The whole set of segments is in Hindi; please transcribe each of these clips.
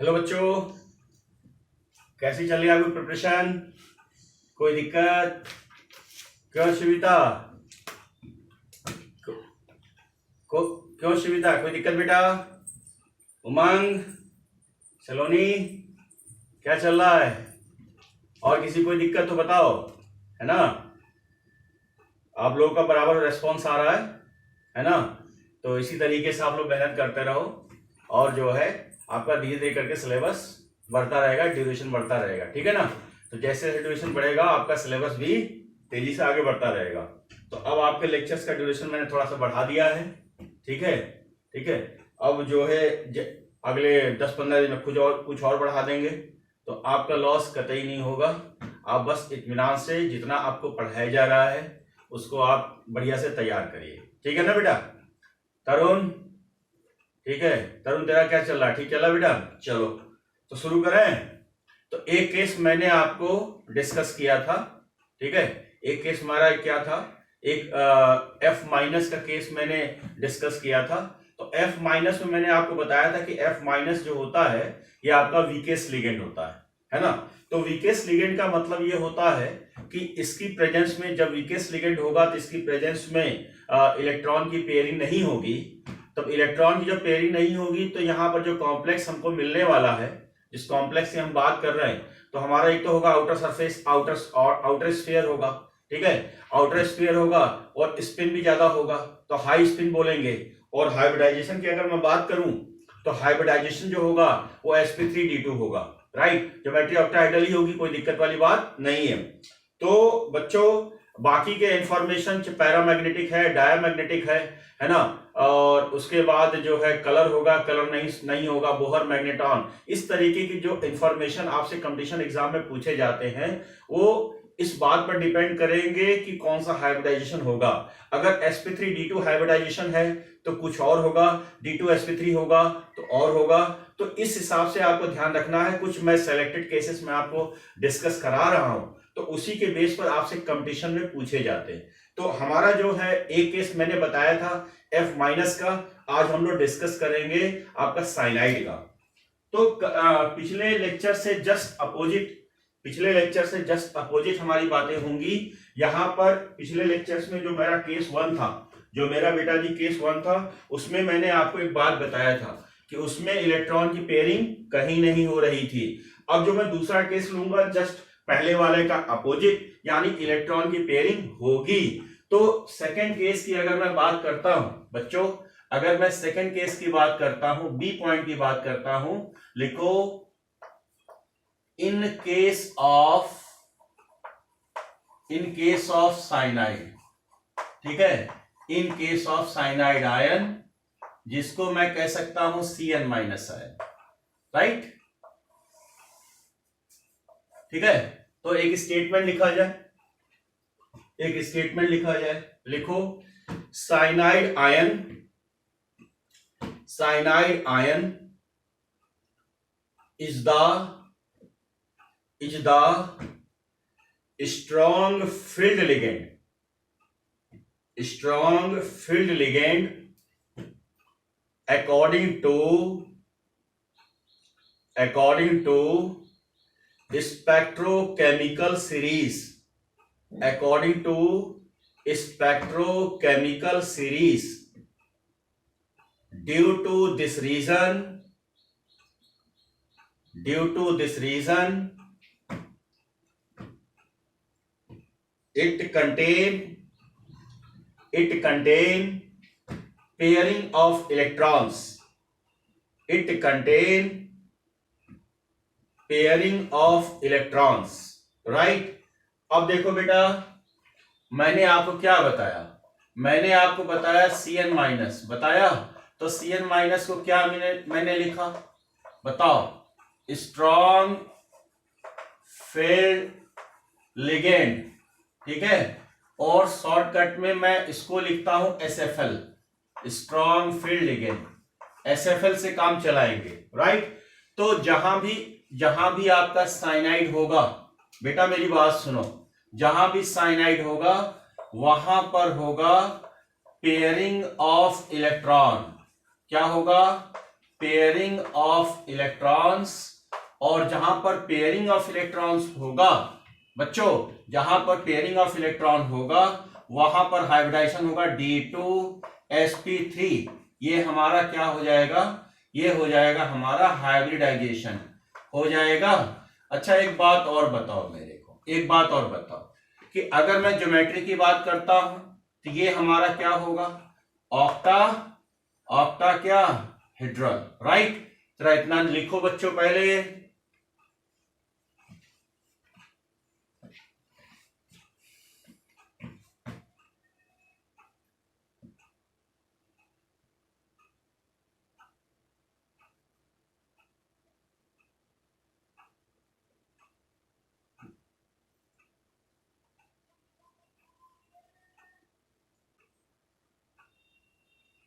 हेलो बच्चों, कैसी चल रही है आपकी प्रिपरेशन? कोई दिक्कत? क्यों शिविता? क्यों शिविता, कोई दिक्कत बेटा? उमंग, सलोनी, क्या चल रहा है? और किसी कोई दिक्कत तो बताओ, है ना? आप लोगों का बराबर रेस्पॉन्स आ रहा है ना? तो इसी तरीके से आप लोग मेहनत करते रहो और जो है आपका धीरे धीरे करके सिलेबस बढ़ता रहेगा, ड्यूरेशन बढ़ता रहेगा, ठीक है ना? तो जैसे ड्यूरेशन बढ़ेगा आपका सिलेबस भी तेजी से आगे बढ़ता रहेगा। तो अब आपके लेक्चर्स का ड्यूरेशन मैंने थोड़ा सा बढ़ा दिया है, ठीक है? ठीक है, अब जो है अगले 10-15 दिन में कुछ और बढ़ा देंगे, तो आपका लॉस कतई नहीं होगा। आप बस इत्मीनान से जितना आपको पढ़ाया जा रहा है उसको आप बढ़िया से तैयार करिए, ठीक है ना बेटा? तरुण, ठीक है? तरुण, तेरा क्या चल रहा है? ठीक चल रहा है बेटा? चलो तो शुरू करें। तो एक केस मैंने आपको डिस्कस किया था, ठीक है? एक केस हमारा क्या था, एक एफ माइनस का केस मैंने डिस्कस किया था। तो एफ माइनस में मैंने आपको बताया था कि एफ माइनस जो होता है ये आपका वीकेस्ट लिगेंड होता है ना? तो वीकेस्ट लिगेंड का मतलब ये होता है कि इसकी प्रेजेंस में, जब वीकेस्ट लिगेंड होगा तो इसकी प्रेजेंस में इलेक्ट्रॉन की पेयरिंग नहीं होगी। तब इलेक्ट्रॉन की जब पेयरिंग नहीं होगी तो यहाँ पर जो कॉम्प्लेक्स हमको मिलने वाला है, जिस कॉम्प्लेक्स की हम बात कर रहे हैं, तो हमारा एक तो होगा आउटर सरफेस, आउटर स्फीयर होगा, ठीक है? आउटर स्फीयर होगा और स्पिन भी ज्यादा होगा, तो हाई स्पिन बोलेंगे। और हाइब्रिडाइजेशन की अगर मैं बात करूं तो हाइब्रिडाइजेशन जो होगा वो sp3d2 होगा, राइट? ज्योमेट्री ऑक्टाहेड्रल ही होगी, कोई दिक्कत वाली बात नहीं है। तो बच्चों बाकी के इंफॉर्मेशन पैरामैग्नेटिक है, डायामैग्नेटिक है ना? और उसके बाद जो है कलर होगा, कलर नहीं होगा, बोहर मैग्नेटॉन, इस तरीके की जो इंफॉर्मेशन आपसे कंपटीशन एग्जाम में पूछे जाते हैं वो इस बात पर डिपेंड करेंगे कि कौन सा हाइब्रिडाइजेशन होगा। अगर sp3d2 हाइब्रिडाइजेशन है तो कुछ और होगा, d2sp3 होगा तो और होगा। तो इस हिसाब से आपको ध्यान रखना है। कुछ मैं सेलेक्टेड केसेस में आपको डिस्कस करा रहा हूं, तो उसी के बेस पर आपसे कंपटीशन में पूछे जाते हैं। तो हमारा जो है एक केस मैंने बताया था एफ माइनस का, आज हम लोग डिस्कस करेंगे आपका साइनाइड का। तो पिछले लेक्चर से जस्ट अपोजिट हमारी बातें होंगी। यहां पर पिछले लेक्चर्स में जो मेरा केस 1 था, जो मेरा बेटा जी केस 1 था, उसमें मैंने आपको एक बात बताया था कि उसमें इलेक्ट्रॉन की पेयरिंग कहीं नहीं हो रही थी। अब जो मैं दूसरा केस लूंगा जस्ट पहले वाले का अपोजिट, यानी इलेक्ट्रॉन की पेयरिंग होगी। तो सेकंड केस की अगर मैं बात करता हूं बच्चों, अगर मैं सेकंड केस की बात करता हूं, बी पॉइंट की बात करता हूं, लिखो इन केस ऑफ साइनाइड, ठीक है? In case of cyanide ion, जिसको मैं कह सकता हूं Cn माइनस आयन, राइट? ठीक है, तो एक स्टेटमेंट लिखा जाए, लिखो cyanide ion is the strong filled ligand according to spectrochemical series, due to this reason it contain pairing of electrons, right? अब देखो बेटा, मैंने आपको क्या बताया? मैंने आपको बताया Cn माइनस बताया। तो Cn माइनस को क्या मैंने लिखा, बताओ? स्ट्रॉन्ग फील्ड लिगेंड, ठीक है? और शॉर्टकट में मैं इसको लिखता हूं SFL, strong field ligand. SFL से काम चलाएंगे, राइट? तो जहां भी आपका साइनाइड होगा, बेटा मेरी बात सुनो, जहां भी साइनाइड होगा वहां पर होगा पेयरिंग ऑफ इलेक्ट्रॉन। क्या होगा? पेयरिंग ऑफ इलेक्ट्रॉन्स, और जहां पर पेयरिंग ऑफ इलेक्ट्रॉन्स होगा बच्चों, जहां पर पेयरिंग ऑफ इलेक्ट्रॉन होगा वहां पर हाइब्रिडाइजेशन होगा D2sp3। ये हमारा क्या हो जाएगा, ये हो जाएगा हमारा हाइब्रिडाइजेशन हो जाएगा। अच्छा एक बात और बताओ मेरे को, एक बात और बताओ कि अगर मैं ज्योमेट्री की बात करता हूं तो ये हमारा क्या होगा, ऑक्टा, ऑक्टा क्या, हेड्रल, राइट। जरा इतना लिखो बच्चों पहले।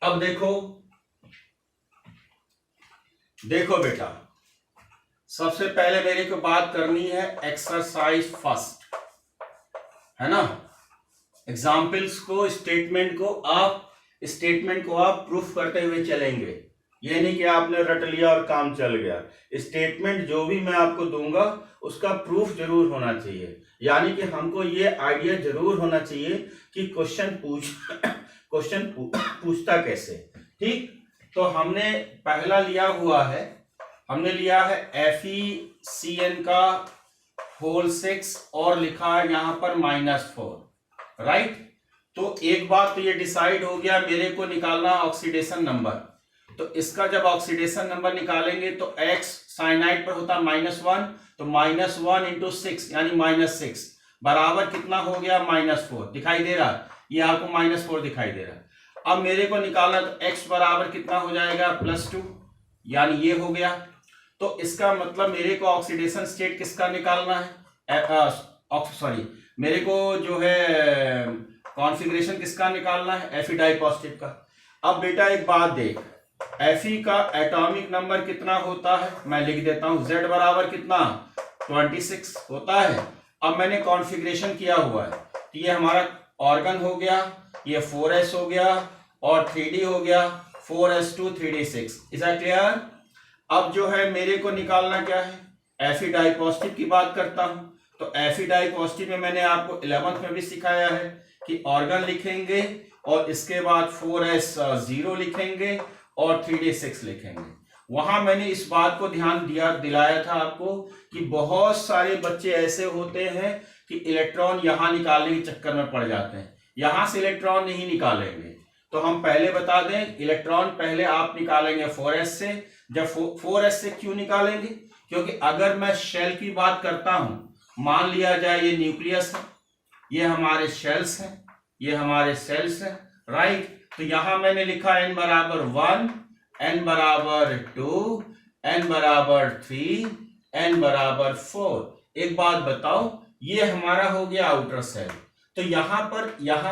अब देखो, देखो बेटा, सबसे पहले मेरे को बात करनी है एक्सरसाइज फर्स्ट, है ना। एग्जाम्पल्स को, स्टेटमेंट को आप प्रूफ करते हुए चलेंगे। ये नहीं कि आपने रट लिया और काम चल गया। स्टेटमेंट जो भी मैं आपको दूंगा उसका प्रूफ जरूर होना चाहिए, यानी कि हमको ये आइडिया जरूर होना चाहिए कि क्वेश्चन पूछता कैसे। ठीक, तो हमने पहला लिया हुआ है, हमने लिया है FeCN का होल 6 और लिखा है यहां पर -4, राइट। तो एक बात तो ये डिसाइड हो गया, मेरे को निकालना ऑक्सीडेशन नंबर। तो इसका जब ऑक्सीडेशन नंबर निकालेंगे तो X साइनाइड पर होता है -1, तो -1 × 6 यानी -6 बराबर कितना हो गया, -4 दिखाई दे रहा, ये आपको -4 दिखाई दे रहा। अब मेरे को निकालना तो X बराबर कितना हो जाएगा, +2 यानी ये हो गया। तो इसका मतलब मेरे को ऑक्सीडेशन स्टेट किसका निकालना है, सॉरी मेरे को जो है कॉन्फ़िगरेशन किसका निकालना है, Fe डाई पॉजिटिव का। अब बेटा एक बात देख, Fe का एटॉमिक नंबर कितना होता है, मैं लिख देता हूं, Z बराबर कितना 26 होता है। अब मैंने कॉन्फ़िगरेशन किया हुआ है, तो ये हमारा ऑर्गन हो गया, ये 4s हो गया और 3d हो गया, 4s2 3d6। Is that clear. अब जो है मेरे को निकालना क्या है, Fe डाई पॉजिटिव की बात करता हूं। तो Fe डाई पॉजिटिव में मैंने आपको 11th में भी सिखाया है कि ऑर्गन लिखेंगे और इसके बाद 4s0 लिखेंगे और 3d6 लिखेंगे। वहां मैंने इस बात को ध्यान दिलाया था आपको कि बहुत सारे बच्चे ऐसे होते हैं कि इलेक्ट्रॉन यहां निकालने के चक्कर में पड़ जाते हैं, यहां से इलेक्ट्रॉन नहीं निकालेंगे। तो हम पहले बता दें, इलेक्ट्रॉन पहले आप निकालेंगे 4s से। जब 4s से क्यों निकालेंगे, क्योंकि अगर मैं शेल की बात करता हूं, मान लिया जाए ये न्यूक्लियस है, ये हमारे शेल्स हैं, ये हमारे सेल्स हैं, राइट। तो यहां मैंने लिखा n बराबर 1, n बराबर 2, n बराबर 3, n बराबर 4। एक बात बताओ, ये हमारा हो गया आउटर सेल। तो यहां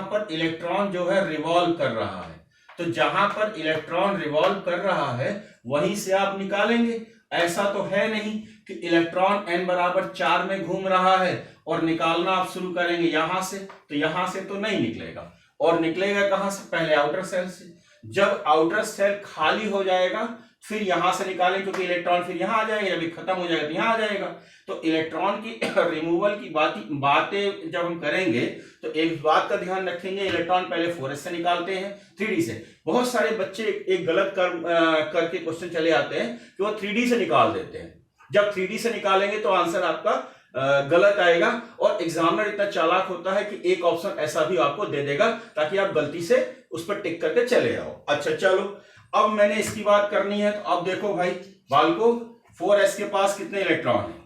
पर इलेक्ट्रॉन जो है रिवॉल्व कर रहा है, तो जहां पर इलेक्ट्रॉन रिवॉल्व कर रहा है वहीं से आप निकालेंगे। ऐसा तो है नहीं कि इलेक्ट्रॉन n बराबर 4 में घूम रहा है और निकालना आप शुरू करेंगे यहां से, तो यहां से तो नहीं निकलेगा। और निकलेगा कहां से, पहले आउटर सेल से। जब आउटर सेल खाली हो जाएगा फिर यहां से निकालें, क्योंकि इलेक्ट्रॉन फिर यहां आ जाएगा, जब खत्म हो जाएगा तो यहां आ जाएगा। तो इलेक्ट्रॉन की रिमूवल की बातें जब हम करेंगे तो एक बात का ध्यान रखेंगे, इलेक्ट्रॉन पहले 4s से निकालते हैं 3d से। बहुत सारे बच्चे एक गलत करके क्वेश्चन चले आते हैं कि वो 3d से निकाल देते हैं। जब 3d से निकालेंगे तो आंसर आपका गलत आएगा, और एग्जामिनर इतना चालाक होता है कि एक ऑप्शन ऐसा भी आपको दे देगा ताकि आप गलती से उस पर टिक करके चले आओ। अच्छा चलो, अब मैंने इसकी बात करनी है। तो अब देखो भाई बालको, 4s के पास कितने इलेक्ट्रॉन है,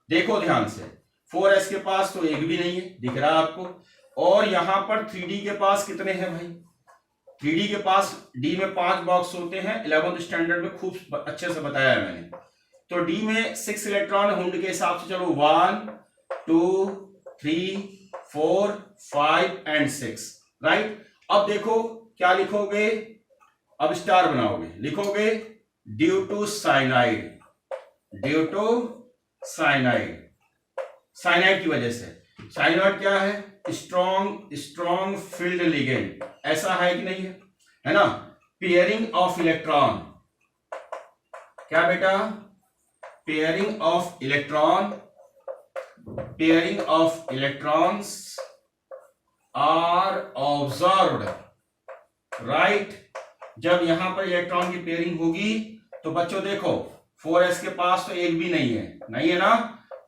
देखो ध्यान से। 4s के पास तो एक भी नहीं है, दिख रहा है आपको। और यहां पर 3d के पास कितने हैं भाई, 3d के पास d में 5 बॉक्स होते हैं, 11th स्टैंडर्ड में खूब अच्छे से बताया है मैंने। तो d में 6 इलेक्ट्रॉन, हुंड के हिसाब से चलो 1 2 3 4 5 एंड 6, राइट। अब देखो क्या लिखोगे, अब स्टार बनाओगे, लिखोगे due to cyanide, due to cyanide, cyanide की वजह से। साइनाइड क्या है, स्ट्रॉन्ग फील्ड लिगेंड, ऐसा है कि नहीं है, है ना। पेयरिंग ऑफ इलेक्ट्रॉन, क्या बेटा? Pairing of electrons are observed, right. जब यहां पर इलेक्ट्रॉन की पेयरिंग होगी तो बच्चों देखो 4s के पास तो एक भी नहीं है ना,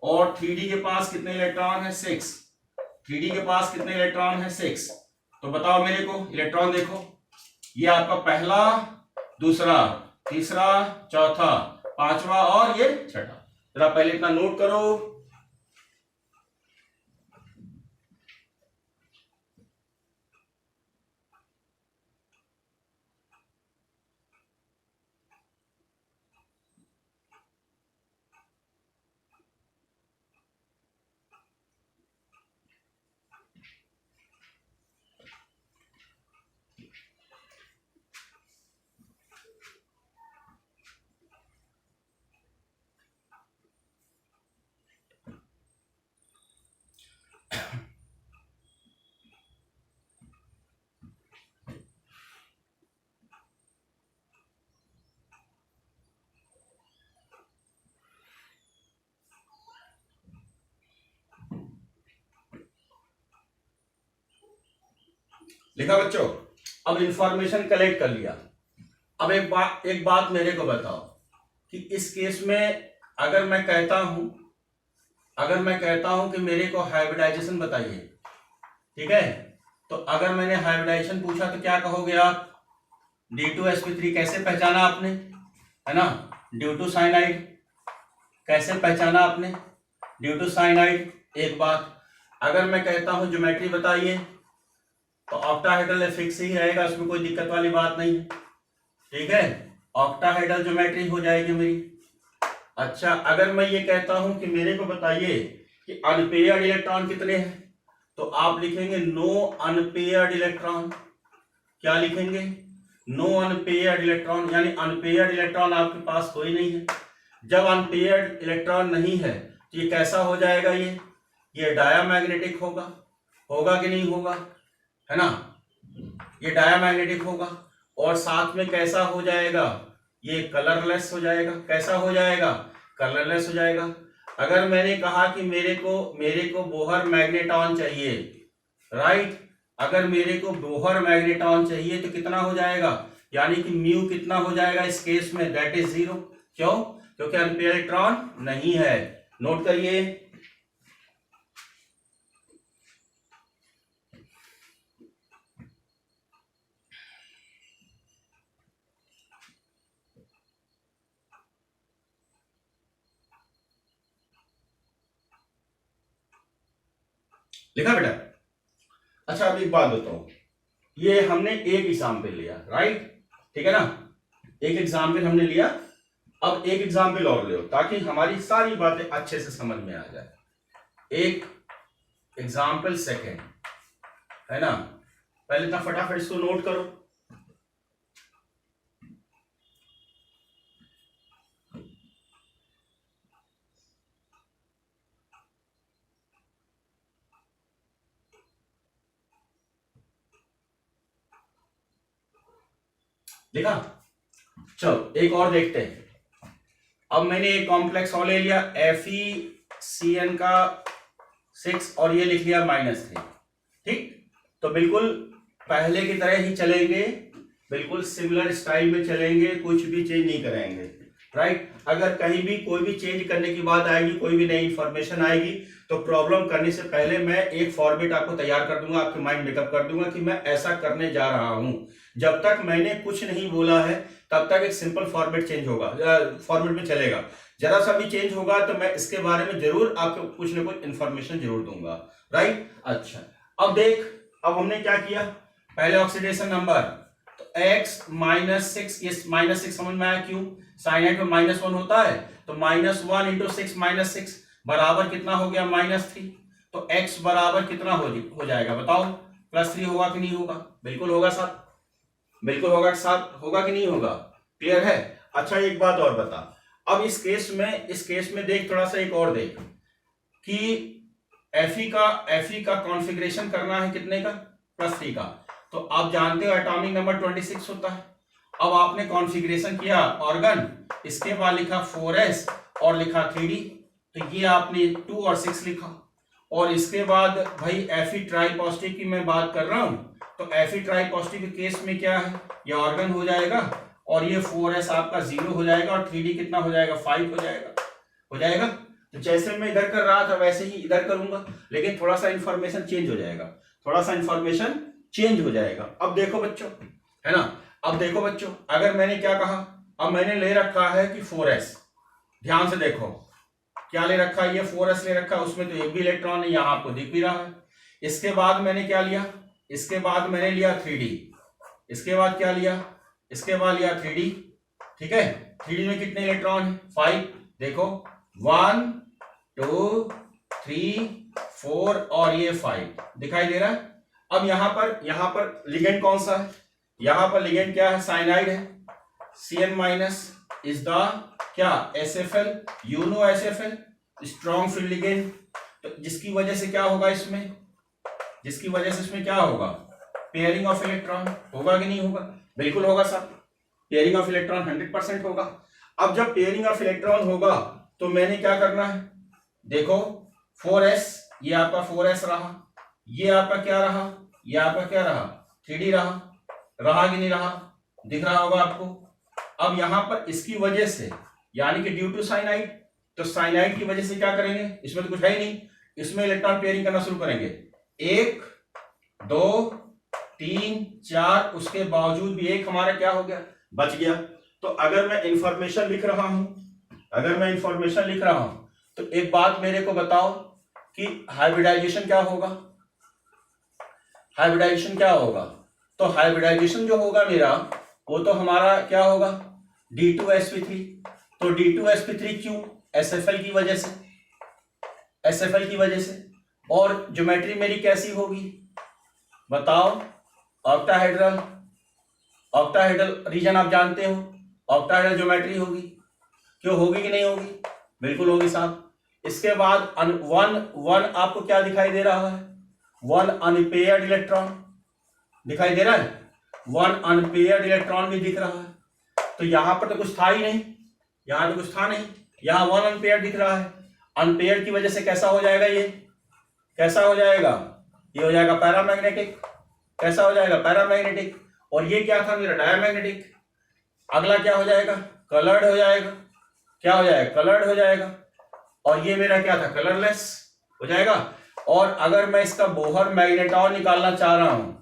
और 3d के पास कितने इलेक्ट्रॉन है? 6। 3d के पास कितने इलेक्ट्रॉन है? 6। तो बताओ मेरे को, इलेक्ट्रॉन देखो, ये आपका पहला, दूसरा, तीसरा, चौथा, पांचवा और ये छठा। जरा पहले इतना नोट करो। लिखा बच्चों? अब इंफॉर्मेशन कलेक्ट कर लिया। अब एक बात मेरे को बताओ कि इस केस में अगर मैं कहता हूं कि मेरे को हाइब्रिडाइजेशन बताइए, ठीक है, तो अगर मैंने हाइब्रिडाइजेशन पूछा तो क्या कहोगे आप? D2sp3 कैसे पहचाना आपने, है ना? ड्यू टू साइनाइड कैसे पहचाना आपने? Due to cyanide. एक बात, अगर मैं कहता हूं ज्योमेट्री बताइए तो ऑक्टाहेड्रल फिक्स ही रहेगा, उसमें कोई दिक्कत वाली बात नहीं है, ठीक है, ऑक्टाहेड्रल ज्योमेट्री हो जाएगी मेरी। अच्छा, अगर मैं ये कहता हूं कि मेरे को बताइए कि अनपेयर्ड इलेक्ट्रॉन कितने हैं, तो आप लिखेंगे नो अनपेयर्ड इलेक्ट्रॉन। क्या लिखेंगे? नो अनपेयर्ड इलेक्ट्रॉन, यानी अनपेयर्ड इलेक्ट्रॉन आपके पास कोई नहीं है। जब अनपेयर्ड इलेक्ट्रॉन नहीं है तो ये कैसा हो जाएगा? ये डायामैग्नेटिक होगा कि नहीं होगा, है ना? ये डायामैग्नेटिक होगा। और साथ में कैसा हो जाएगा? ये कलरलेस हो जाएगा। कैसा हो जाएगा? कलरलेस हो जाएगा। अगर मैंने कहा कि मेरे को बोहर मैग्नेटॉन चाहिए, राइट, अगर मेरे को बोहर मैग्नेटॉन चाहिए तो कितना हो जाएगा? यानी कि म्यू कितना हो जाएगा इस केस में? That is 0। क्यों? क्योंकि अनपेयर्ड इलेक्ट्रॉन नहीं है। नोट करिए। लिखा बेटा? अच्छा, अब एक बात बताओ, ये हमने एक एग्जाम्पल लिया, राइट, ठीक है ना? एक एग्जाम्पल हमने लिया। अब एक एग्जाम्पल और लो ताकि हमारी सारी बातें अच्छे से समझ में आ जाए। एक एग्जाम्पल सेकेंड, है ना? पहले इतना फटाफट इसको नोट करो। देखा? चलो एक और देखते हैं। अब मैंने एक कॉम्प्लेक्स और ले लिया, FeCN का 6 और ये लिख लिया -3, ठीक? तो बिल्कुल पहले की तरह ही चलेंगे, बिल्कुल सिमिलर स्टाइल में चलेंगे, कुछ भी चेंज नहीं करेंगे, राइट। अगर कहीं भी कोई भी चेंज करने की बात आएगी, कोई भी नई इंफॉर्मेशन आएगी, तो प्रॉब्लम करने से पहले मैं एक फॉर्मेट आपको तैयार कर दूंगा, आपके माइंड मेकअप कर दूंगा कि मैं ऐसा करने जा रहा हूं। जब तक मैंने कुछ नहीं बोला है तब तक एक सिंपल फॉर्मेट चेंज होगा, फॉर्मेट में चलेगा। जरा सा भी चेंज होगा तो मैं इसके बारे में जरूर आपको कुछ ना कुछ इंफॉर्मेशन जरूर दूंगा, राइट। अच्छा, अब देख, अब हमने क्या किया, पहले ऑक्सीडेशन नंबर, तो x -6, ये -6 समझ में आया क्यों? साइनाइड में -1 होता है, तो -1 इंटू 6 -6 बराबर कितना हो गया? -3। तो x बराबर कितना हो जाएगा बताओ? +3 होगा कि नहीं होगा? बिल्कुल होगा साहब, बिल्कुल होगा साहब, होगा कि नहीं होगा? क्लियर है? अच्छा, एक बात और बता, अब इस केस में देख, थोड़ा सा एक और देख कि Fe का कॉन्फ़िगरेशन करना है कितने का? +3 का। तो आप जानते हो एटॉमिक नंबर 26 होता है, अब आपने कॉन्फ़िगरेशन किया ऑर्गन, इसके बाद लिखा 4s और लिखा 3d, तो ये आपने 2 और 6 लिखा। और इसके बाद भाई Fe ट्राई पॉजिटिव की मैं बात कर रहा हूं, तो Fe ट्राई पॉजिटिव के केस में क्या है, ये ऑर्गन हो जाएगा और ये 4s आपका 0 हो जाएगा और 3d कितना हो जाएगा, 5 हो जाएगा। तो जैसे मैं इधर कर रहा था वैसे ही इधर करूंगा, लेकिन थोड़ा सा इंफॉर्मेशन चेंज हो जाएगा, थोड़ा सा इंफॉर्मेशन चेंज हो जाएगा। अब देखो बच्चों, है ना, अब देखो बच्चों, अगर मैंने क्या कहा, अब मैंने ले रखा है कि 4s, ध्यान से देखो क्या ले रखा है, ये 4s ले रखा है, उसमें तो एक भी इलेक्ट्रॉन है, यहां आपको दिख भी रहा है। इसके बाद मैंने क्या लिया, इसके बाद मैंने लिया 3d, इसके बाद क्या लिया, इसके बाद लिया 3d, ठीक है। 3d में कितने इलेक्ट्रॉन है, 5, देखो 1 2 3 4 और ये 5 दिखाई दे रहा है। अब यहां पर लिगेंड कौन सा है, यहां पर लिगेंड क्या है, साइनाइड है, Cn माइनस इज द क्या, SFL, you know SFL, strong field ligand. तो जिसकी वजह से क्या होगा इसमें, जिसकी वजह से इसमें क्या होगा, पेयरिंग ऑफ इलेक्ट्रॉन होगा कि नहीं होगा, बिल्कुल होगा सर, पेयरिंग ऑफ इलेक्ट्रॉन 100% होगा। अब जब पेयरिंग ऑफ इलेक्ट्रॉन होगा तो मैंने क्या करना है, देखो 4s, ये आपका 4s रहा, ये आपका क्या रहा, ये आपका क्या रहा, 3d रहा कि नहीं रहा, दिख रहा होगा आपको। अब यहां पर इसकी वजह से, यानी कि ड्यू टू साइनाइड, तो साइनाइड की वजह से क्या करेंगे, इसमें तो कुछ है ही नहीं, इसमें इलेक्ट्रॉन पेयरिंग करना शुरू करेंगे, 1 2 3 4, उसके बावजूद भी एक हमारा क्या हो गया, बच गया। तो अगर मैं इंफॉर्मेशन लिख रहा हूं, अगर मैं इंफॉर्मेशन लिख रहा हूं, तो एक बात मेरे को बताओ कि हाइब्रिडाइजेशन क्या होगा, हाइब्रिडाइजेशन क्या होगा, तो हाइब्रिडाइजेशन जो होगा मेरा, वो तो हमारा क्या होगा, D2sp3, तो D2sp3 क्यों, SFL की वजह से, SFL की वजह से। और ज्योमेट्री मेरी कैसी होगी बताओ, ऑक्टाहेड्रल, ऑक्टाहेड्रल रीजन आप जानते हो, ऑक्टाहेड्रल ज्योमेट्री होगी, क्यों होगी कि नहीं होगी, बिल्कुल होगी साहब। इसके बाद वन आपको क्या दिखाई दे रहा है, 1 अनपेयर्ड इलेक्ट्रॉन दिखाई दे रहा है, 1 अनपेयर्ड इलेक्ट्रॉन भी दिख रहा है। तो यहां पर तो कुछ था ही नहीं, यहां तो कुछ था नहीं, यहां 1 अनपेयर्ड दिख रहा है। अनपेयर्ड की वजह से कैसा हो जाएगा, ये कैसा हो जाएगा, ये हो जाएगा पैरामैग्नेटिक, कैसा हो जाएगा, पैरामैग्नेटिक। और ये क्या था मेरा, डायमैग्नेटिक। अगला क्या हो जाएगा, कलर्ड हो जाएगा, क्या हो जाएगा, कलर्ड हो जाएगा। और ये मेरा क्या था, कलरलेस हो जाएगा। और अगर मैं इसका बोहर मैग्नेटॉन निकालना चाह रहा हूं,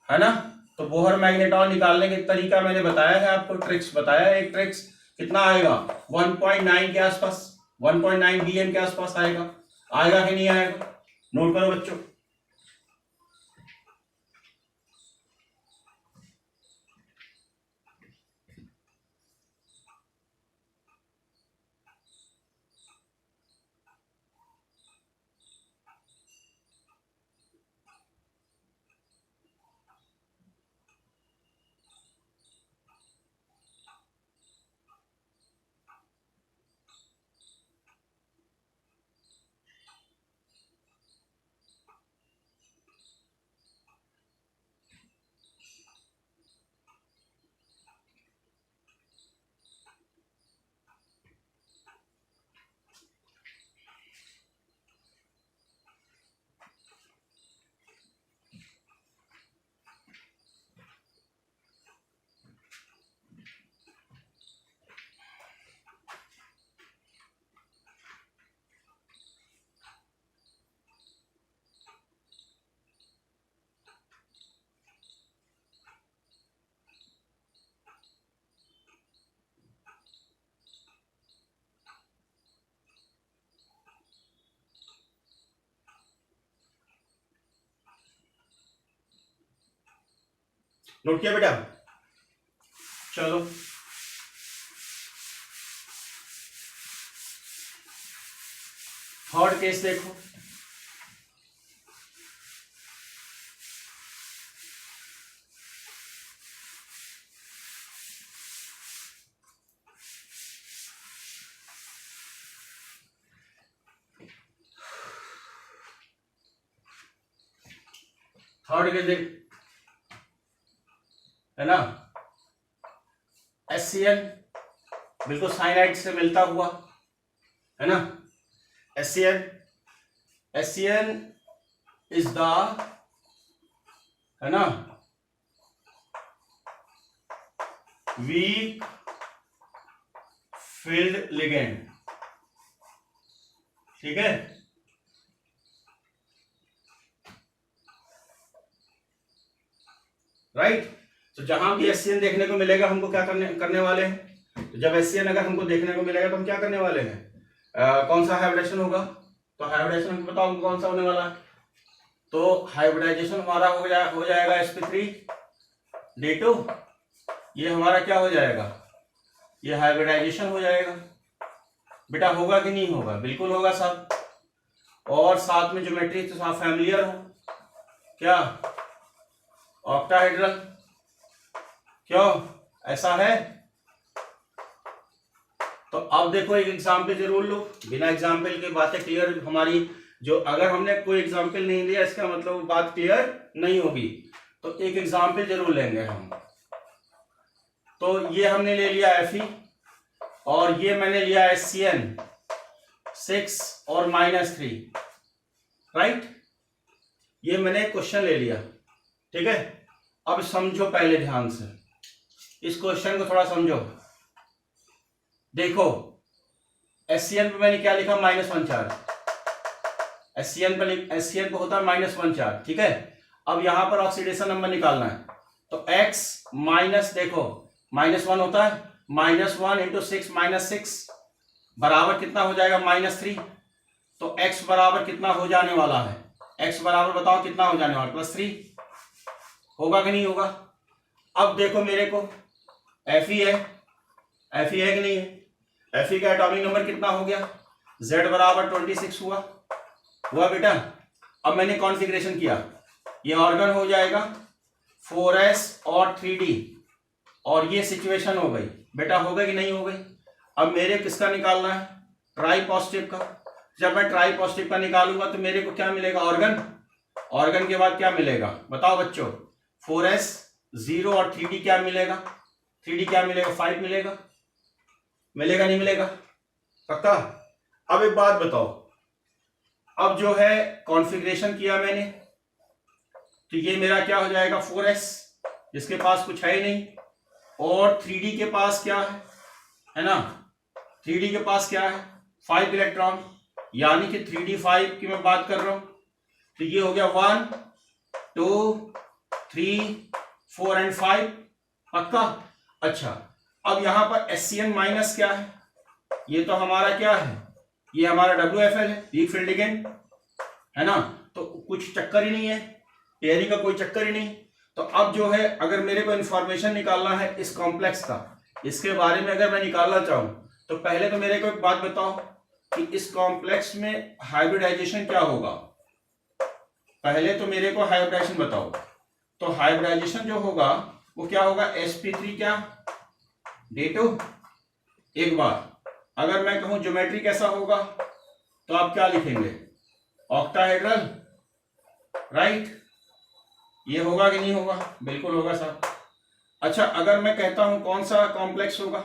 है ना, तो बोहर मैग्नेटॉन निकालने के तरीका मैंने बताया है आपको, ट्रिक्स बताया है, एक ट्रिक्स कितना आएगा, 1.9 के आसपास, 1.9 BM के आसपास आएगा, आएगा कि नहीं आएगा, नोट करो बच्चों। नोट किया बेटा, चलो थर्ड केस देखो। थर्ड केस देख, है ना, HCl बिल्कुल साइनाइड से मिलता हुआ, है ना। HCl इज द, है ना, वीक फील्ड लिगेंड, ठीक है। राइट। तो जहां भी HCl देखने को मिलेगा हमको क्या करने वाले हैं। तो जब HCl अगर हमको देखने को मिलेगा तो हम क्या करने वाले हैं, कौन सा हाइब्रिडेशन होगा। तो हाइब्रिडेशन हमको बताओ कौन सा होने वाला है। तो हाइब्रिडाइजेशन हमारा हो जाएगा sp3d2। ये हमारा क्या हो जाएगा, ये हाइब्रिडाइजेशन हो जाएगा। बेटा होगा कि नहीं होगा, बिल्कुल होगा साहब। और साथ में ज्योमेट्री तो साहब फैमिलियर हो, क्या ऑक्टाहेड्रल, क्यों ऐसा है। तो अब देखो एक एग्जाम्पल जरूर लो, बिना एग्जाम्पल के बातें क्लियर हमारी, जो अगर हमने कोई एग्जाम्पल नहीं लिया इसका मतलब बात क्लियर नहीं होगी। तो एक एग्जाम्पल जरूर लेंगे हम। तो ये हमने ले लिया Fe और ये मैंने लिया HCl 6 और -3, राइट। ये मैंने क्वेश्चन ले लिया, ठीक है। अब समझो पहले ध्यान से इस क्वेश्चन को, थोड़ा समझो। देखो HCl पे मैंने क्या लिखा, -1 चार्ज। HCl पे होता है -1 चार्ज, ठीक है। अब यहां पर ऑक्सीडेशन नंबर निकालना है। तो x माइनस, देखो -1 होता है, -1 इंटू 6 -6 बराबर कितना हो जाएगा, -3। तो x बराबर कितना हो जाने वाला है, x बराबर बताओ कितना हो जाने वाला, +3 होगा कि नहीं होगा। अब देखो मेरे को Fe है कि नहीं है। Fe का एटॉमिक नंबर कितना हो गया, Z बराबर 26 हुआ बेटा। अब मैंने कॉन्फ़िगरेशन किया, ये ऑर्गन हो जाएगा 4s और 3d, और ये सिचुएशन हो गई बेटा, हो गई कि नहीं हो गई। अब मेरे किसका निकालना है, ट्राई पॉजिटिव का। जब मैं ट्राई पॉजिटिव का निकालूंगा तो मेरे को क्या मिलेगा, ऑर्गन के बाद क्या मिलेगा बताओ बच्चों, 4s 0 और 3d क्या मिलेगा, 3d क्या मिलेगा, 5 मिलेगा, मिलेगा नहीं मिलेगा, पक्का। अब एक बात बताओ, अब जो है कॉन्फ़िगरेशन किया मैंने, तो ये मेरा क्या हो जाएगा 4s, जिसके पास कुछ है ही नहीं, और 3d के पास क्या है ना, 3d के पास क्या है 5 इलेक्ट्रॉन, यानी कि 3d 5 की मैं बात कर रहा हूं। तो ये हो गया 1 2 3 4 एंड 5, पक्का। अच्छा, अब यहां पर HCl माइनस क्या है, ये तो हमारा क्या है, ये हमारा WFL है, वीक फील्ड लिगेंड, है ना। तो कुछ चक्कर ही नहीं है, पेयरिंग का कोई चक्कर ही नहीं। तो अब जो है अगर मेरे को इंफॉर्मेशन निकालना है इस कॉम्प्लेक्स का, इसके बारे में अगर मैं निकालना चाहूं, तो पहले तो मेरे को एक बात बताओ कि इस कॉम्प्लेक्स में हाइब्रिडाइजेशन क्या होगा। पहले तो मेरे को हाइब्रिडाइजेशन बताओ। तो हाइब्रिडाइजेशन जो होगा वो क्या होगा, sp3 क्या d2। एक बार अगर मैं कहूं ज्योमेट्री कैसा होगा, तो आप क्या लिखेंगे, ऑक्टाहेड्रल, राइट। ये होगा कि नहीं होगा, बिल्कुल होगा साहब। अच्छा, अगर मैं कहता हूं कौन सा कॉम्प्लेक्स होगा,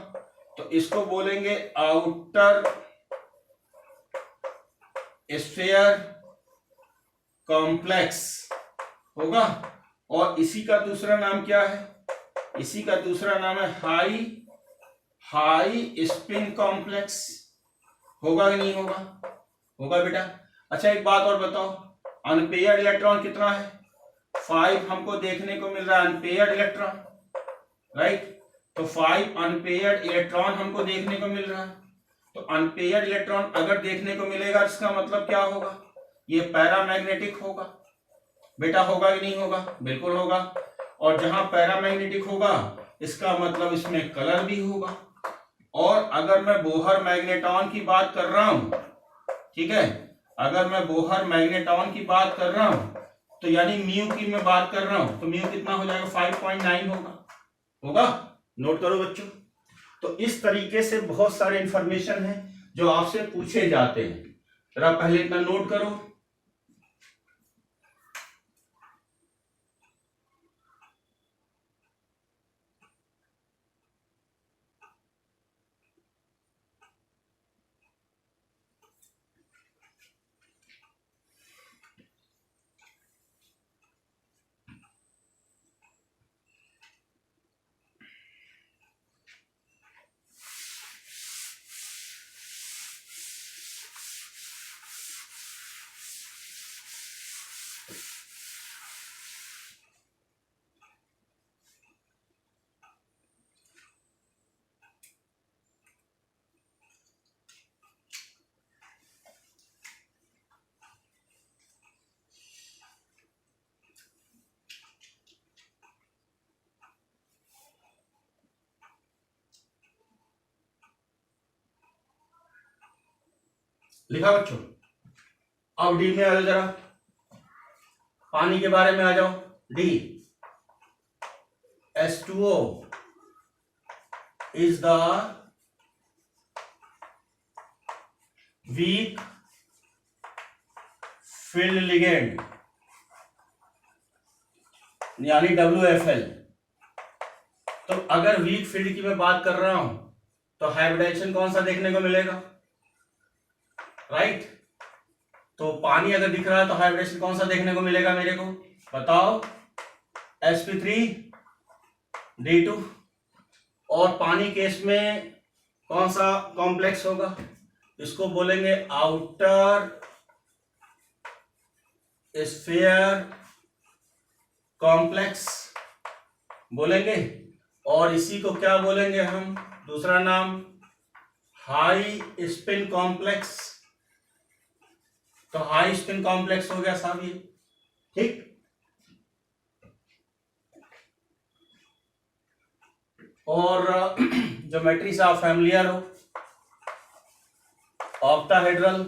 तो इसको बोलेंगे आउटर स्फीयर कॉम्प्लेक्स होगा। और इसी का दूसरा नाम क्या है, इसी का दूसरा नाम है हाई स्पिन कॉम्प्लेक्स, होगा कि नहीं होगा, होगा बेटा। अच्छा एक बात और बताओ, अनपेयर्ड इलेक्ट्रॉन कितना है, 5 हमको देखने को मिल रहा है अनपेयर्ड इलेक्ट्रॉन, राइट। तो 5 अनपेयर्ड इलेक्ट्रॉन हमको देखने को मिल रहा है। तो अनपेयर्ड इलेक्ट्रॉन अगर देखने को मिलेगा इसका मतलब क्या होगा, ये पैरामैग्नेटिक होगा बेटा, होगा कि नहीं होगा, बिल्कुल होगा। और जहां पैरामैग्नेटिक होगा इसका मतलब इसमें कलर भी होगा। और अगर मैं बोहर मैग्नेटॉन की बात कर रहा हूं, ठीक है, अगर मैं बोहर मैग्नेटॉन की बात कर रहा हूं, तो यानी म्यू की मैं बात कर रहा हूं, तो म्यू कितना हो जाएगा 5.9 होगा। नोट करो बच्चों। तो इस तरीके से बहुत सारे इंफॉर्मेशन है जो आपसे पूछे जाते हैं, जरा पहले इतना नोट करो। लिखा बच्चों? अब डी में आ जाओ जरा, पानी के बारे में आ जाओ। D, H2O is the weak filled ligand, यानी WFL। तो अगर वीक फील्ड की मैं बात कर रहा हूं तो हाइब्रिडाइजेशन कौन सा देखने को मिलेगा? राइट। तो पानी अगर दिख रहा है तो हाइब्रिडाइजेशन कौन सा देखने को मिलेगा मेरे को? बताओ। sp3d2। और पानी केस में कौन सा कॉम्प्लेक्स होगा? इसको बोलेंगे आउटर स्फीयर कॉम्प्लेक्स बोलेंगे। और इसी को क्या बोलेंगे हम? दूसरा नाम हाई स्पिन कॉम्प्लेक्स। तो हाई स्पिन कॉम्प्लेक्स हो गया साहब ये, ठीक। और ज्योमेट्री से आप फैमिलियर हो, ऑक्टाहेड्रल,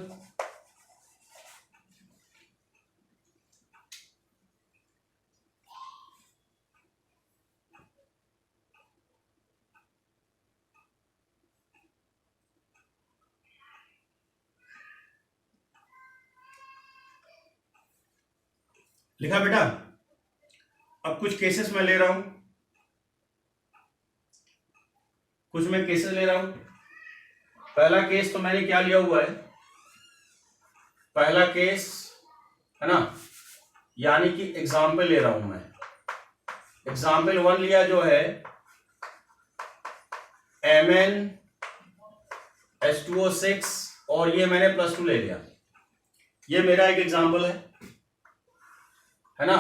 लिखा बेटा? अब कुछ केसेस मैं ले रहा हूं, कुछ मैं केसेस ले रहा हूं। पहला केस तो मैंने क्या लिया हुआ है? पहला केस है ना, यानी कि एग्जाम्पल ले रहा हूं मैं। एग्जाम्पल 1 लिया जो है MnH2O6, और ये मैंने +2 ले लिया। ये मेरा एक एग्जाम्पल है ना।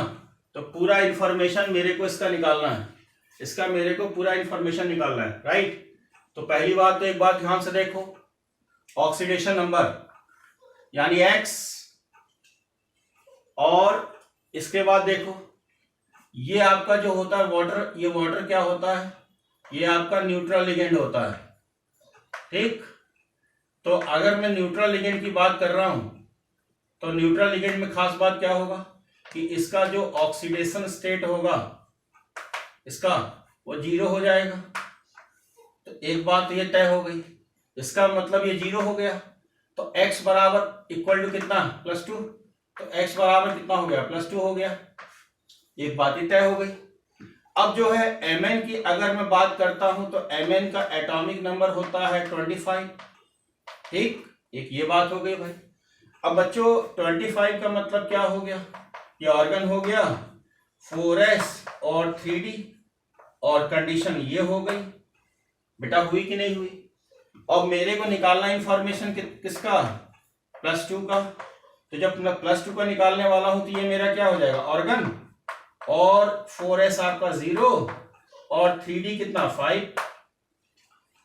तो पूरा इंफॉर्मेशन मेरे को इसका निकालना है, इसका मेरे को पूरा इंफॉर्मेशन निकालना है, राइट। तो पहली बात तो एक बात ध्यान से देखो, ऑक्सीडेशन नंबर यानी X, और इसके बाद देखो ये आपका जो होता है वाटर, ये वाटर क्या होता है? ये आपका न्यूट्रल लिगेंड होता है, ठीक। तो अगर मैं न्यूट्रल लिगेंड की बात कर रहा हूं तो न्यूट्रल लिगेंड में खास बात क्या होगा कि इसका जो ऑक्सीडेशन स्टेट होगा इसका वो 0 हो जाएगा। तो एक बात तो ये तय हो गई, इसका मतलब ये 0 हो गया। तो x बराबर इक्वल टू कितना? +2। तो x बराबर कितना हो गया? +2 हो गया। एक बात ही तय हो गई। अब जो है Mn की अगर मैं बात करता हूं तो Mn का एटॉमिक नंबर होता है 25, ठीक। एक ये बात हो गई भाई। अब बच्चों 25 का मतलब क्या हो गया? ये ऑर्गन हो गया 4s और 3d, और कंडीशन ये हो गई बेटा, हुई कि नहीं हुई? अब मेरे को निकालना इंफॉर्मेशन किसका? +2 का। तो जब मैं +2 का निकालने वाला हूं तो ये मेरा क्या हो जाएगा? ऑर्गन, और 4s आपका 0 और 3d कितना? 5।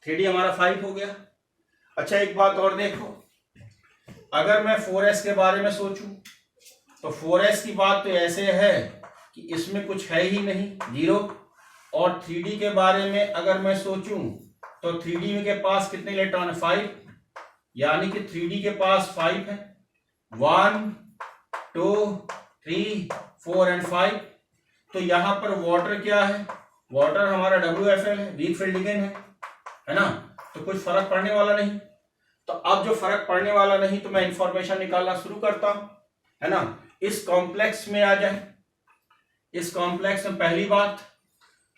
3d हमारा 5 हो गया। अच्छा एक बात और देखो, अगर मैं 4s के बारे में सोचूं तो 4s की बात तो ऐसे है कि इसमें कुछ है ही नहीं, 0। और 3d के बारे में अगर मैं सोचूं तो 3d के पास कितने इलेक्ट्रॉन है? 5, यानी कि 3d के पास 5 है। 1 2 3 4 एंड 5। तो यहां पर वाटर क्या है? वाटर हमारा WFL है, वीक फील्ड लिगेंड है ना। तो कुछ फर्क पड़ने वाला नहीं। तो अब जो फर्क पड़ने वाला नहीं तो मैं इंफॉर्मेशन निकालना शुरू करता हूं, है ना। इस कॉम्प्लेक्स में आ जाए। इस कॉम्प्लेक्स में पहली बात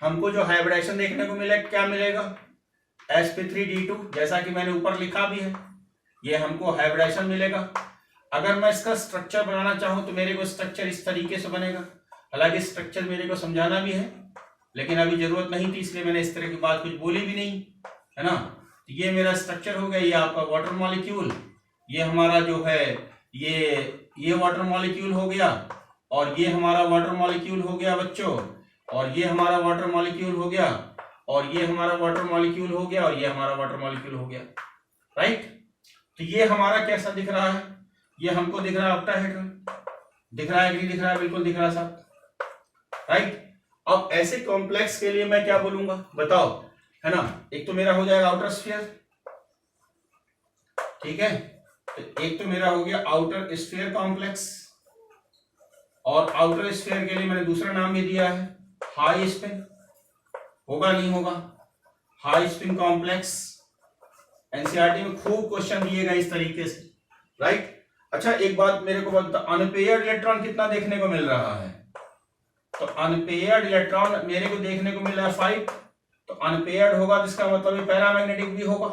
हमको जो हाइब्रिडाइजेशन देखने को मिलेगा, क्या मिलेगा? sp3d2, जैसा कि मैंने ऊपर लिखा भी है, ये हमको हाइब्रिडाइजेशन मिलेगा। अगर मैं इसका स्ट्रक्चर बनाना चाहूं तो मेरे को स्ट्रक्चर इस तरीके से बनेगा। हालांकि स्ट्रक्चर मेरे को समझाना भी है, लेकिन अभी जरूरत नहीं थी, इसलिए मैंने इस तरह की बात कुछ बोली भी नहीं, है ना। तो ये मेरा स्ट्रक्चर हो गया, ये आपका वाटर मॉलिक्यूल, ये हमारा जो है ये वाटर मॉलिक्यूल हो गया, और ये हमारा वाटर मॉलिक्यूल हो गया बच्चों, और ये हमारा वाटर मॉलिक्यूल हो गया, और ये हमारा वाटर मॉलिक्यूल हो गया, और ये हमारा वाटर मॉलिक्यूल हो गया, राइट। तो ये हमारा कैसा दिख रहा है? ये हमको दिख रहा है ऑक्टाहेड्रल। दिख रहा है कि नहीं दिख रहा है? बिल्कुल दिख रहा है साहब, राइट। अब ऐसे कॉम्प्लेक्स के लिए मैं क्या बोलूंगा बताओ, है ना। एक तो मेरा हो जाएगा आउटर स्फीयर, ठीक है। तो एक तो मेरा हो गया आउटर स्फीयर कॉम्प्लेक्स, और आउटर स्फीयर के लिए मैंने दूसरा नाम भी दिया है हाई स्पिन। होगा नहीं होगा? हाई स्पिन कॉम्प्लेक्स एनसीईआरटी में खूब क्वेश्चन दिए गए इस तरीके से, राइट। अच्छा एक बात मेरे को बता, अनपेयर्ड इलेक्ट्रॉन कितना देखने को मिल रहा है? तो अनपेयर्ड इलेक्ट्रॉन मेरे को देखने को मिल रहा है 5। तो अनपेयर्ड होगा तो इसका मतलब ये पैरामैग्नेटिक भी होगा।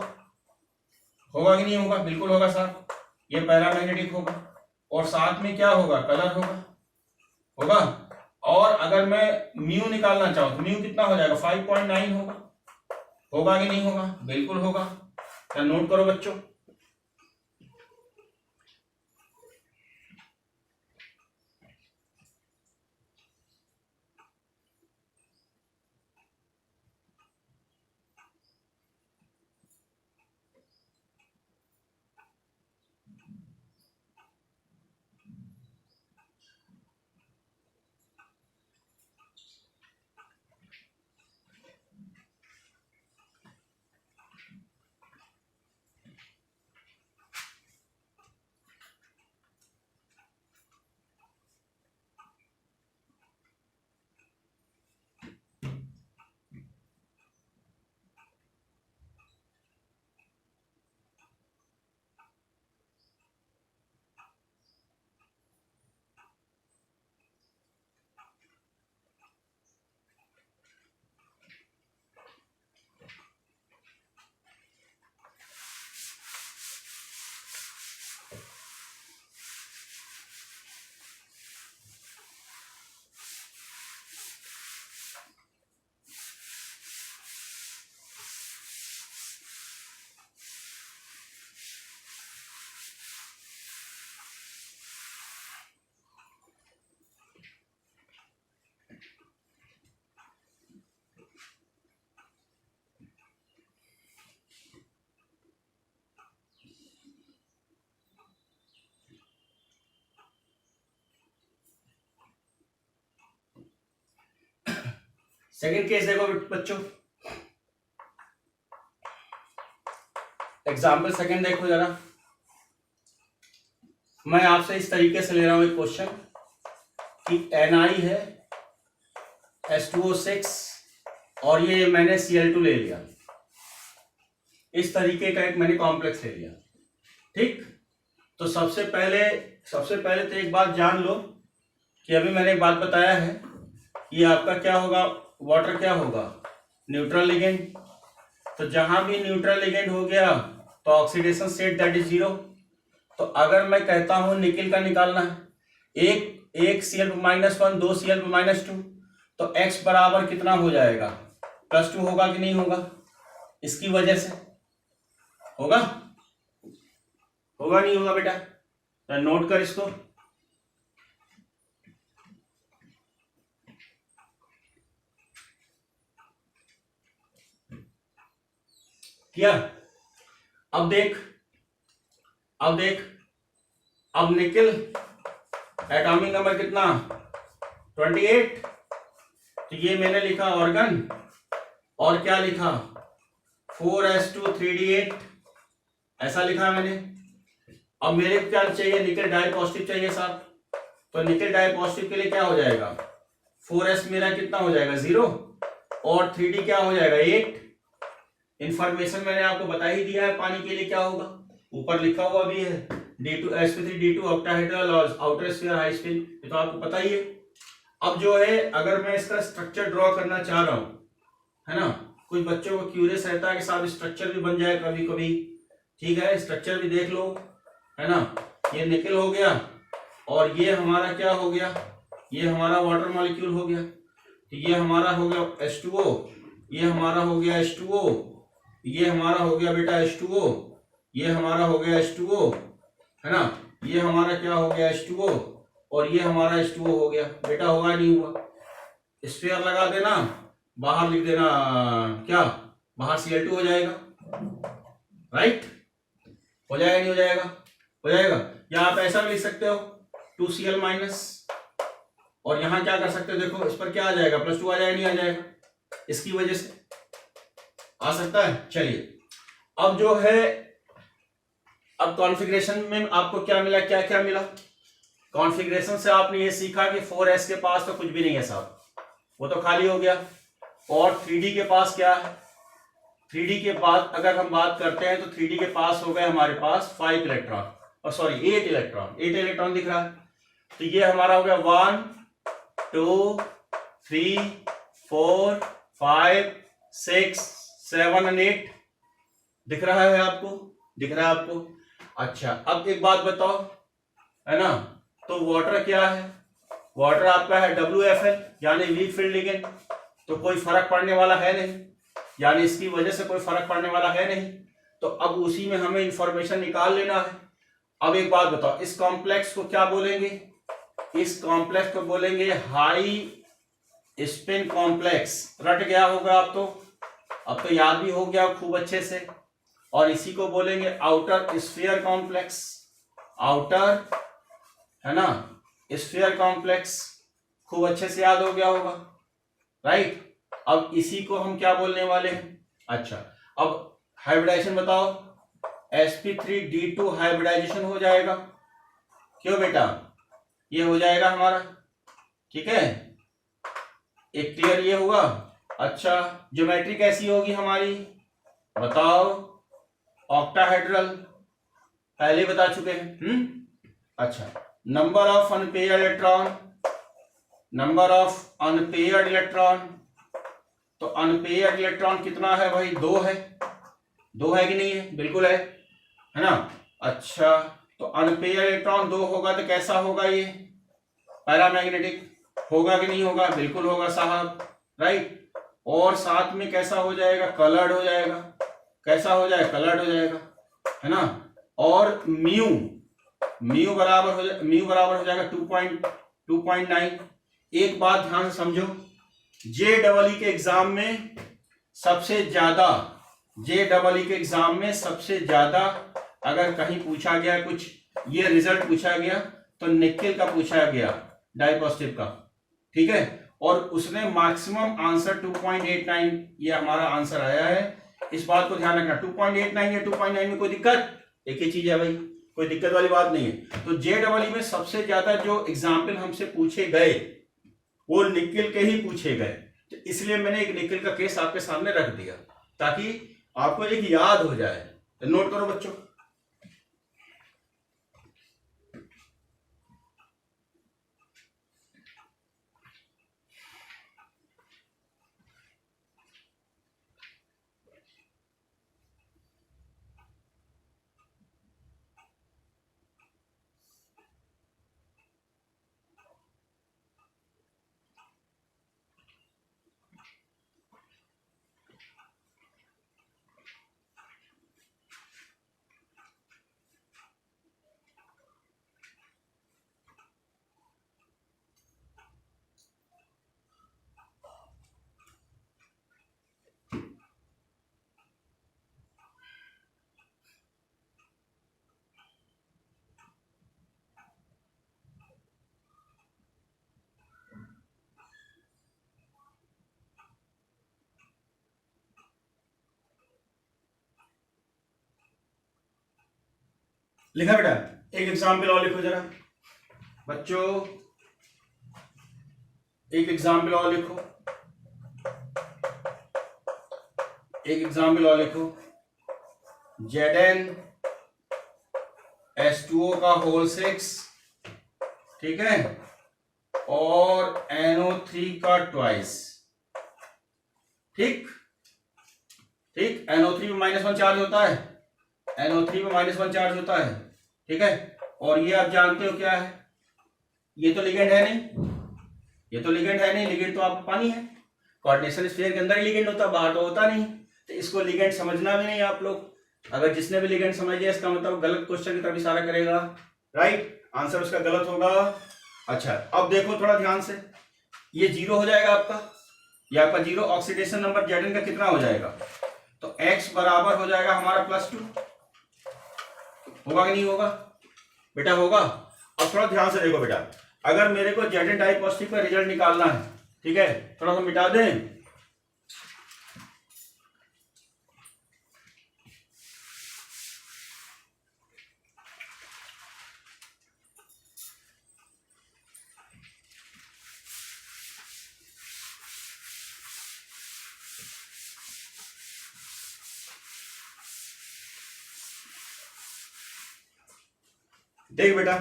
होगा कि नहीं होगा? बिल्कुल होगा साहब, ये पैरामैग्नेटिक होगा। और साथ में क्या होगा? कलर होगा। होगा। और अगर मैं म्यू निकालना चाहूं तो म्यू कितना हो जाएगा? 5.9 होगा। होगा कि नहीं होगा? बिल्कुल होगा। क्या नोट करो बच्चों। सेकंड केस देखो बच्चों, एग्जाम्पल सेकंड देखो जरा। मैं आपसे इस तरीके से ले रहा हूं एक क्वेश्चन कि Ni है H2O6 और ये मैंने Cl2 ले लिया। इस तरीके का एक मैंने कॉम्प्लेक्स ले लिया, ठीक। तो सबसे पहले तो एक बात जान लो कि अभी मैंने एक बात बताया है, ये आपका क्या होगा? वाटर क्या होगा? Neutral ligand. तो जहां भी न्यूट्रल लिगेंड हो गया तो ऑक्सीडेशन स्टेट दैट इज 0। तो अगर मैं कहता हूं निकिल का निकालना है, एक Cl-1 2 Cl-2, तो X बराबर कितना हो जाएगा? +2 होगा कि नहीं होगा? इसकी वजह से होगा। होगा नहीं होगा बेटा? तो नोट कर इसको। किया? अब देख अब निकिल एटॉमिक नंबर कितना? 28। तो ये मैंने लिखा ऑर्गन, और क्या लिखा? 4s2 3d8, ऐसा लिखा मैंने। अब मेरे को क्या चाहिए? निकिल डाई पॉजिटिव चाहिए साहब। तो निकिल डाई पॉजिटिव के लिए क्या हो जाएगा? 4s मेरा कितना हो जाएगा? 0, और 3d क्या हो जाएगा? 8। इंफॉर्मेशन मैंने आपको बता ही दिया है पानी के लिए क्या होगा, ऊपर लिखा हुआ भी है D2sp3 ऑक्टाहेड्रल और आउटर स्फीयर हाई स्पिन, ये तो आपको पता ही है। अब जो है अगर मैं इसका स्ट्रक्चर ड्रॉ करना चाह रहा हूं, है ना, कुछ बच्चों को क्यूरियस रहता है कि साहब स्ट्रक्चर भी बन जाए कभी कभी, ठीक है, स्ट्रक्चर भी देख लो, है ना। ये निकल हो गया और ये हमारा क्या हो गया? ये हमारा वाटर मॉलिक्यूल हो गया। तो ये हमारा हो गया H2O, ये हमारा हो गया H2O, ये हमारा हो गया बेटा H2O, ये हमारा हो गया H2O, है ना, ये हमारा क्या हो गया? H2O, और ये हमारा H2O हो गया। बेटा होगा नहीं हुआ? स्फीयर लगा देना, बाहर लिख देना क्या? बाहर Cl2 हो जाएगा, राइट। हो जाएगा नहीं हो जाएगा? हो जाएगा। या आप ऐसा भी लिख सकते हो 2Cl-, और यहां क्या कर सकते हो? देखो इस पर क्या आ जाएगा? +2 आ जाएगा, नहीं आ जाएगा? इसकी वजह से आ सकता है। चलिए अब जो है अब कॉन्फ़िगरेशन में आपको क्या मिला, क्या क्या मिला? कॉन्फ़िगरेशन से आपने ये सीखा कि 4s के पास तो कुछ भी नहीं है साहब, वो तो खाली हो गया। और 3D के पास क्या है? 3D के पास अगर हम बात करते हैं तो 3D के पास हो गए हमारे पास 5 इलेक्ट्रॉन, और सॉरी 8 इलेक्ट्रॉन, 8 इलेक्ट्रॉन दिख रहा है। तो ये हमारा हो गया 1 2 3 4 5 6 7 और 8। दिख रहा है आपको? दिख रहा है आपको? अच्छा, अब एक बात बताओ, है ना, तो वाटर क्या है? वाटर आपका है WFL, यानी वीक फील्ड लिगेंड। तो कोई फर्क पड़ने वाला है नहीं, यानी इसकी वजह से कोई फर्क पड़ने वाला है नहीं। तो अब उसी में हमें इंफॉर्मेशन निकाल लेना है। अब एक बात बताओ, इस कॉम्प्लेक्स को क्या बोलेंगे? इस कॉम्प्लेक्स को बोलेंगे हाई स्पिन कॉम्प्लेक्स। रट गया होगा अब तो याद भी हो गया खूब अच्छे से। और इसी को बोलेंगे आउटर स्फीयर कॉम्प्लेक्स। आउटर, है ना, स्फीयर कॉम्प्लेक्स, खूब अच्छे से याद हो गया होगा, राइट। अब इसी को हम क्या बोलने वाले हैं? अच्छा, अब हाइब्रिडाइजेशन बताओ। sp3d2 हाइब्रिडाइजेशन हो जाएगा, क्यों बेटा? ये हो जाएगा हमारा, ठीक है, एक क्लियर ये हुआ। अच्छा, ज्योमेट्री कैसी होगी हमारी बताओ? ऑक्टाहेड्रल, पहले बता चुके हैं। अच्छा, number of unpaired electron, number of unpaired electron, तो अनपेयर्ड इलेक्ट्रॉन कितना है भाई? 2 है। 2 है कि नहीं है? बिल्कुल है ना। अच्छा, तो अनपेयर्ड इलेक्ट्रॉन 2 होगा तो कैसा होगा? ये पैरामैग्नेटिक होगा कि नहीं होगा? बिल्कुल होगा साहब, राइट। और साथ में कैसा हो जाएगा? कलर्ड हो जाएगा। कैसा हो जाएगा? कलर्ड हो जाएगा, है ना। और म्यू बराबर हो जाएगा 2.9। एक बात ध्यान से समझो, JEE के एग्जाम में सबसे ज्यादा अगर कहीं पूछा गया कुछ, ये रिजल्ट पूछा गया तो निकेल का पूछा गया, डाइपॉजिटिव का, ठीक है। और उसने मैक्सिमम आंसर 2.89, ये हमारा आंसर आया है। इस बात को ध्यान रखना, 2.89 या 2.9 में कोई दिक्कत, एक ही चीज है भाई, कोई दिक्कत वाली बात नहीं है। तो JEE में सबसे ज्यादा जो एग्जाम्पल हमसे पूछे गए वो निकेल के ही पूछे गए, तो इसलिए मैंने एक निकेल का केस आपके सामने रख दिया ताकि आपको एक याद हो जाए। तो नोट करो बच्चों। लिखा बेटा? एक एग्जाम्पल और लिखो जरा बच्चों, एक एग्जाम्पल और लिखो, एक एग्जाम्पल और लिखो। ZnH2O का होल 6, ठीक है, और NO3 का ट्वाइस, ठीक ठीक। NO3 में -1 चार्ज होता है, NO3 में -1 चार्ज होता है, ठीक है। और ये आप जानते हो क्या है? ये तो लिगेंड है नहीं, ये तो लिगेंड है नहीं, लिगेंड तो आपका पानी है, कोऑर्डिनेशन स्फीयर के अंदर ही लिगेंड होता है, बाहर तो होता नहीं। तो इसको लिगेंड समझना भी नहीं आप लोग। अगर जिसने भी लिगेंड समझ लिया इसका मतलब गलत क्वेश्चन की तरफ इशारा करेगा, राइट, आंसर उसका गलत होगा। अच्छा, अब देखो थोड़ा ध्यान से, ये 0 हो जाएगा आपका, ये आपका 0। ऑक्सीडेशन नंबर Zn का कितना हो जाएगा? तो X बराबर हो जाएगा हमारा +2, होगा कि नहीं होगा बेटा? होगा। अब थोड़ा ध्यान से देखो बेटा, अगर मेरे को Zn टाइप पॉजिटिव का रिजल्ट निकालना है, ठीक है, थोड़ा सा मिटा दें। देख बेटा,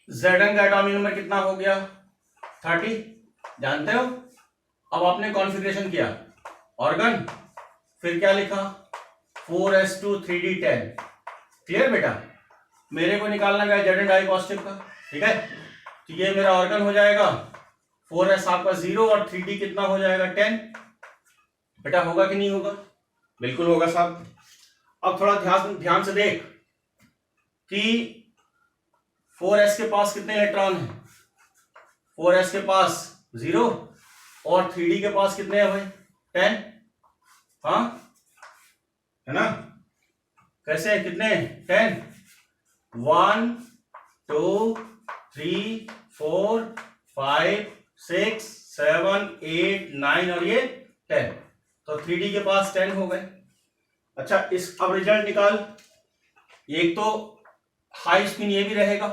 Zn का एटॉमिक नंबर कितना हो गया? 30, जानते हो। अब आपने कॉन्फ़िगरेशन किया ऑर्गन, फिर क्या लिखा? 4s2 3d10। क्लियर बेटा? मेरे को निकालना क्या है? Zn डाई पॉजिटिव का, ठीक है। तो ये मेरा ऑर्गन हो जाएगा, 4s आपका 0 और 3d कितना हो जाएगा? 10। बेटा होगा कि नहीं होगा? बिल्कुल होगा साहब। अब थोड़ा ध्यान से देख कि 4s के पास कितने इलेक्ट्रॉन हैं? 4s के पास 0 और 3d के पास कितने हैं भाई? 10। हाँ है ना? कैसे? कितने? 10। 1 2 3 4 5 6 7 8 9 और ये 10। तो 3d के पास 10 हो गए। अच्छा, इस अब रिजल्ट निकाल। एक तो हाई स्पिन ये भी रहेगा,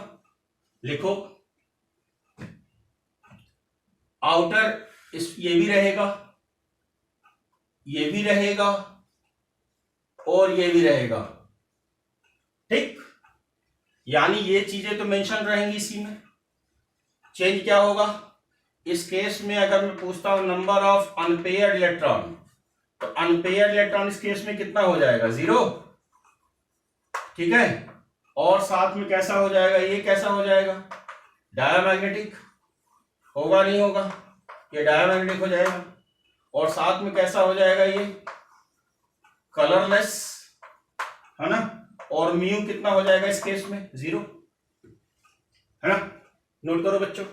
लिखो। आउटर ये भी रहेगा, ये भी रहेगा और ये भी रहेगा, ठीक। यानी ये चीजें तो मेंशन रहेंगी इसी में। चेंज क्या होगा इस केस में? अगर मैं पूछता हूं नंबर ऑफ अनपेयर्ड इलेक्ट्रॉन, तो अनपेयर्ड इलेक्ट्रॉन इस केस में कितना हो जाएगा? 0, ठीक है। और साथ में कैसा हो जाएगा? ये कैसा हो जाएगा? डायमैग्नेटिक। होगा नहीं होगा? ये डायमैग्नेटिक हो जाएगा। और साथ में कैसा हो जाएगा? ये कलरलेस, है ना। और म्यू कितना हो जाएगा इस केस में? 0, है ना। नोट करो बच्चों।